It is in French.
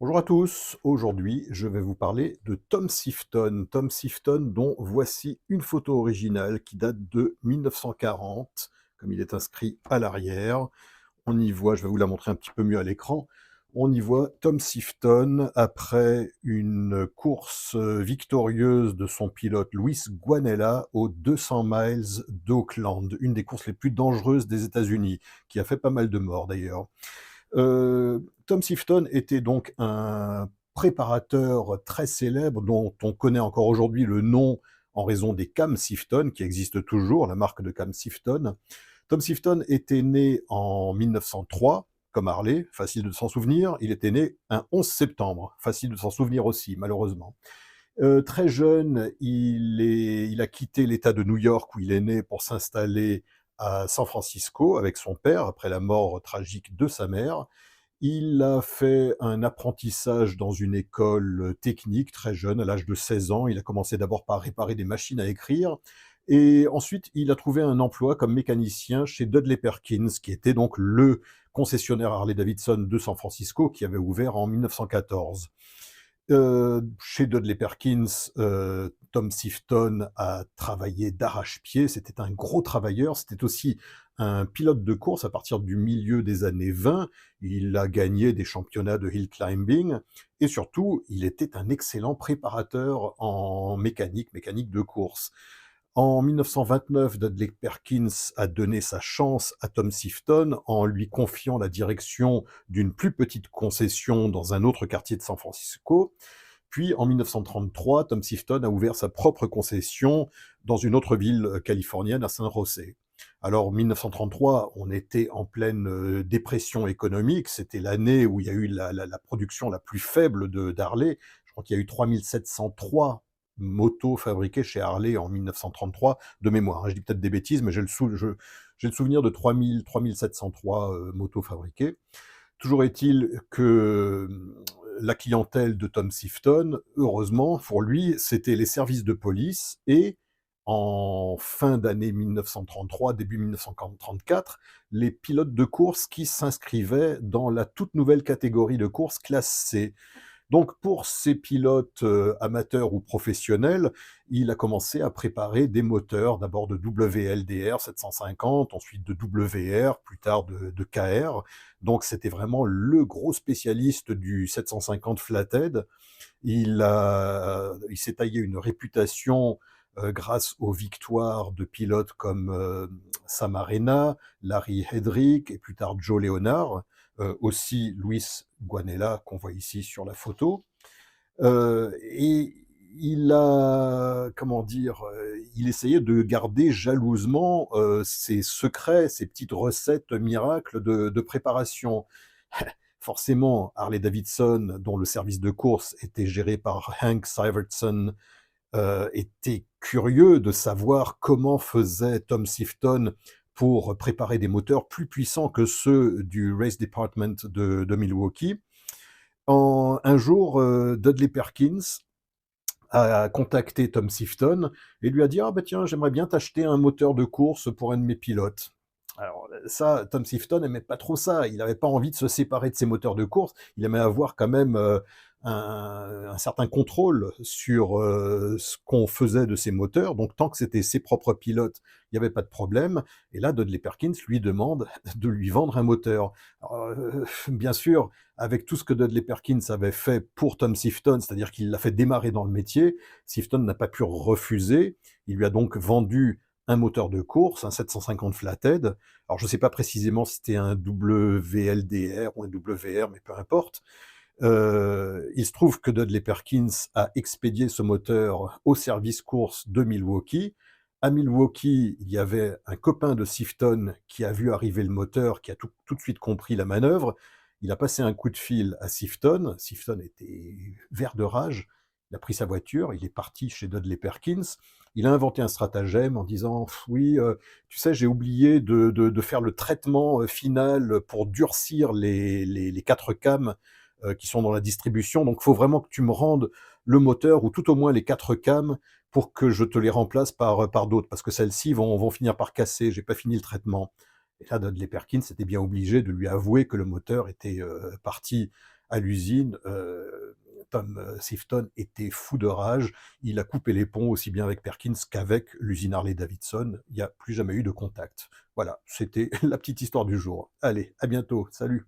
Bonjour à tous, aujourd'hui je vais vous parler de Tom Sifton. Tom Sifton dont voici une photo originale qui date de 1940, comme il est inscrit à l'arrière. On y voit, je vais vous la montrer un petit peu mieux à l'écran, on y voit Tom Sifton après une course victorieuse de son pilote Luis Guanella aux 200 miles d'Auckland, une des courses les plus dangereuses des États-Unis, qui a fait pas mal de morts d'ailleurs. Tom Sifton était donc un préparateur très célèbre dont on connaît encore aujourd'hui le nom en raison des Cam Sifton qui existent toujours, la marque de Cam Sifton. Tom Sifton était né en 1903, comme Harley, facile de s'en souvenir. Il était né un 11 septembre, facile de s'en souvenir aussi, malheureusement. Très jeune, il a quitté l'État de New York où il est né pour s'installer à San Francisco avec son père après la mort tragique de sa mère. Il a fait un apprentissage dans une école technique très jeune, à l'âge de 16 ans. Il a commencé d'abord par réparer des machines à écrire et ensuite il a trouvé un emploi comme mécanicien chez Dudley Perkins, qui était donc le concessionnaire Harley-Davidson de San Francisco qui avait ouvert en 1914. Chez Dudley Perkins, Tom Sifton a travaillé d'arrache-pied. C'était un gros travailleur. C'était aussi un pilote de course à partir du milieu des années 20. Il a gagné des championnats de hill climbing et surtout, il était un excellent préparateur en mécanique de course. En 1929, Dudley Perkins a donné sa chance à Tom Sifton en lui confiant la direction d'une plus petite concession dans un autre quartier de San Francisco. Puis en 1933, Tom Sifton a ouvert sa propre concession dans une autre ville californienne, à San José. Alors 1933, on était en pleine dépression économique. C'était l'année où il y a eu la production la plus faible d'Harley. Je crois qu'il y a eu 3703 motos fabriquées chez Harley en 1933, de mémoire, hein. Je dis peut-être des bêtises, mais j'ai le souvenir de 3703 motos fabriquées. Toujours est-il que la clientèle de Tom Sifton, heureusement pour lui, c'était les services de police et en fin d'année 1933, début 1934, les pilotes de course qui s'inscrivaient dans la toute nouvelle catégorie de course classe C. Donc pour ces pilotes, amateurs ou professionnels, il a commencé à préparer des moteurs, d'abord de WLDR 750, ensuite de WR, plus tard de KR. Donc c'était vraiment le gros spécialiste du 750 flathead. Il s'est taillé une réputation, grâce aux victoires de pilotes comme, Sam Arena, Larry Hedrick et plus tard Joe Leonard, aussi Luis Guanella qu'on voit ici sur la photo. Et il a, comment dire, il essayait de garder jalousement, ses secrets, ses petites recettes miracles de préparation. Forcément, Harley-Davidson, dont le service de course était géré par Hank Syvertson, était curieux de savoir comment faisait Tom Sifton pour préparer des moteurs plus puissants que ceux du Race Department de Milwaukee. Un jour, Dudley Perkins a contacté Tom Sifton et lui a dit: «Ah bah tiens, j'aimerais bien t'acheter un moteur de course pour un de mes pilotes». Alors ça, Tom Sifton aimait pas trop ça. Il n'avait pas envie de se séparer de ses moteurs de course. Il aimait avoir quand même un certain contrôle sur ce qu'on faisait de ses moteurs. Donc tant que c'était ses propres pilotes, il n'y avait pas de problème. Et là, Dudley Perkins lui demande de lui vendre un moteur. Alors, bien sûr, avec tout ce que Dudley Perkins avait fait pour Tom Sifton, c'est-à-dire qu'il l'a fait démarrer dans le métier, Sifton n'a pas pu refuser. Il lui a donc vendu un moteur de course, un 750 flathead. Alors je ne sais pas précisément si c'était un WLDR ou un WR, mais peu importe. Il se trouve que Dudley Perkins a expédié ce moteur au service course de Milwaukee. À Milwaukee, il y avait un copain de Sifton qui a vu arriver le moteur, qui a tout de suite compris la manœuvre. Il a passé un coup de fil à Sifton. Sifton était vert de rage. Il a pris sa voiture, il est parti chez Dudley Perkins. Il a inventé un stratagème en disant: Oui, tu sais, j'ai oublié de faire le traitement final pour durcir les 4 cams qui sont dans la distribution. Donc, il faut vraiment que tu me rendes le moteur ou tout au moins les 4 cams pour que je te les remplace par d'autres, parce que celles-ci vont finir par casser. J'ai pas fini le traitement. Et là, Dudley Perkins était bien obligé de lui avouer que le moteur était parti à l'usine, Tom Sifton était fou de rage. Il a coupé les ponts aussi bien avec Perkins qu'avec l'usine Harley-Davidson. Il n'y a plus jamais eu de contact. Voilà, c'était la petite histoire du jour. Allez, à bientôt. Salut.